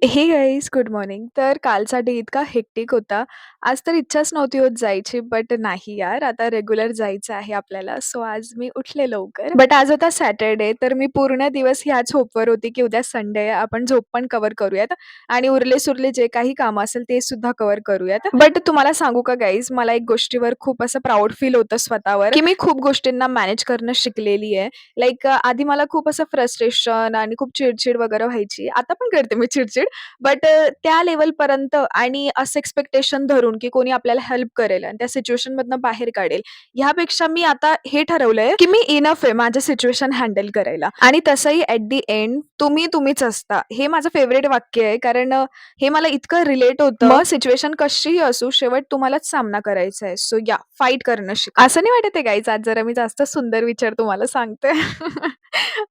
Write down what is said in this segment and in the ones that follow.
हे guys good morning. तर कालचा डे इतका हेक्टिक होता. आज तर इच्छाच नव्हती होत जायची, बट नाही यार, आता रेग्युलर जायचं आहे आपल्याला. सो आज मी उठले लवकर. बट आज होता सॅटरडे, तर मी पूर्ण दिवस ह्याच होपवर होती, की उद्या संडे आहे, आपण झोप पण कव्हर करूयात आणि उरले-सुरले जे काही कामं असेल ते सुद्धा कव्हर करूयात. बट तुम्हाला सांगू का गाईज, मला एक गोष्टीवर खूप असं प्राउड फील होतं स्वतःवर, की मी खूप गोष्टींना मॅनेज करणं शिकलेली आहे. लाइक आधी मला खूप असं फ्रस्ट्रेशन आणि खूप चिड वगैरे व्हायची. आता पण करते मी चिड बट त्या लेव्हलपर्यंत आणि असं एक्स्पेक्टेशन धरून, की कोणी आपल्याला हेल्प करेल आणि त्या सिच्युएशनमधनं बाहेर काढेल. ह्यापेक्षा मी आता हे ठरवलंय, की मी इनफ आहे माझं सिच्युएशन हँडल करायला आणि तसंही ॲट दी एंड तुम्ही तुम्हीच असता. हे माझं फेव्हरेट वाक्य आहे. कारण हे मला इतकं रिलेट होतं. मग सिच्युएशन कशीही असू, शेवट तुम्हालाच सामना करायचा आहे. सो या फाईट करणं शिका. असं नाही वाटत आहे गाईज, आज जरा मी जास्त सुंदर विचार तुम्हाला सांगते.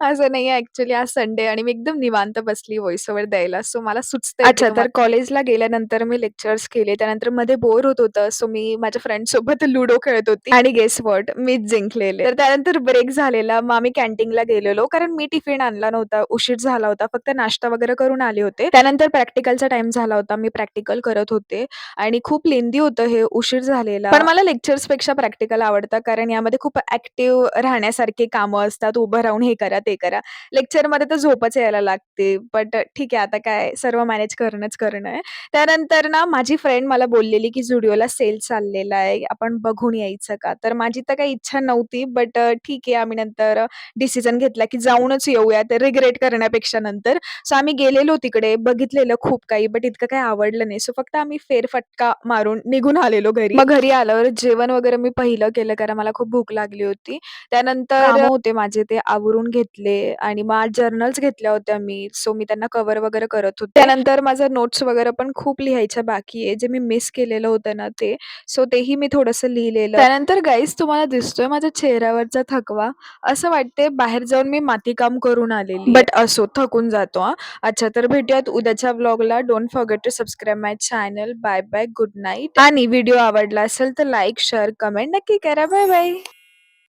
असं नाहीये ॲक्चुअली आज संडे आणि मी एकदम निवांत बसली व्हॉईस ओव्हर द्यायला. सो मला सुचतंय अच्छा, तर कॉलेजला गेल्यानंतर मी लेक्चर्स केले. त्यानंतर मध्ये बोर होत होतं. सो मी माझ्या फ्रेंड्ससोबत लुडो खेळत होती आणि गेस व्हॉट? मीच जिंकलेले. तर त्यानंतर ब्रेक झालेला. मग आम्ही कॅन्टीनला गेलेलो. कारण मी टिफिन आणला नव्हता. उशीर झाला होता. फक्त नाश्ता वगैरे करून आले होते. त्यानंतर प्रॅक्टिकलचा टाईम झाला होता. मी प्रॅक्टिकल करत होते आणि खूप लेंदी होतं हे, उशीर झालेला. पण मला लेक्चर्सपेक्षा प्रॅक्टिकल आवडतं कारण यामध्ये खूप ॲक्टिव्ह राहण्यासारखी कामं असतात. उभं राहून हे करा, ते करा. लेक्चरमध्ये तर झोपच यायला लागते. बट ठीक आहे, आता काय सर्व मॅनेज करणंच करणं आहे. त्यानंतर ना माझी फ्रेंड मला बोललेली, की "झुडिओला सेल चाललेला आहे, आपण बघून यायचं का?" तर माझी तर काही इच्छा नव्हती. बट ठीक आहे, आम्ही नंतर डिसिजन घेतला, की जाऊनच येऊयात रिग्रेट करण्यापेक्षा नंतर. सो आम्ही गेलेलो तिकडे, बघितलेलं खूप काही, बट इतकं काही आवडलं नाही. सो फक्त आम्ही फेरफटका मारून निघून आलेलो घरी. मग घरी आल्यावर जेवण वगैरे मी पहिलं केलं कारण मला खूप भूक लागली होती. त्यानंतर कामं होते माझे ते आवरून घेतले आणि मग आज जर्नल्स घेतल्या होत्या मी. सो मी त्यांना कव्हर वगैरे करत होते. त्यानंतर माझं नोट्स वगैरे पण खूप लिहायच्या बाकी आहे. जे मी मिस केलेलं होतं ना ते. सो तेही मी थोडंसं लिहिलेलं. त्यानंतर गाईज तुम्हाला दिसतोय माझ्या चेहऱ्यावरचा थकवा. असं वाटतंय बाहेर जाऊन मी मातीकाम करून आलेली बट असो थकून जातो हां. अच्छा, तर भेटूयात उद्याच्या व्लॉगला. Don't forget to subscribe my channel. Bye bye. Good night आणि व्हिडिओ आवडला असेल तर लाईक, शेअर, कमेंट नक्की करा. Bye bye.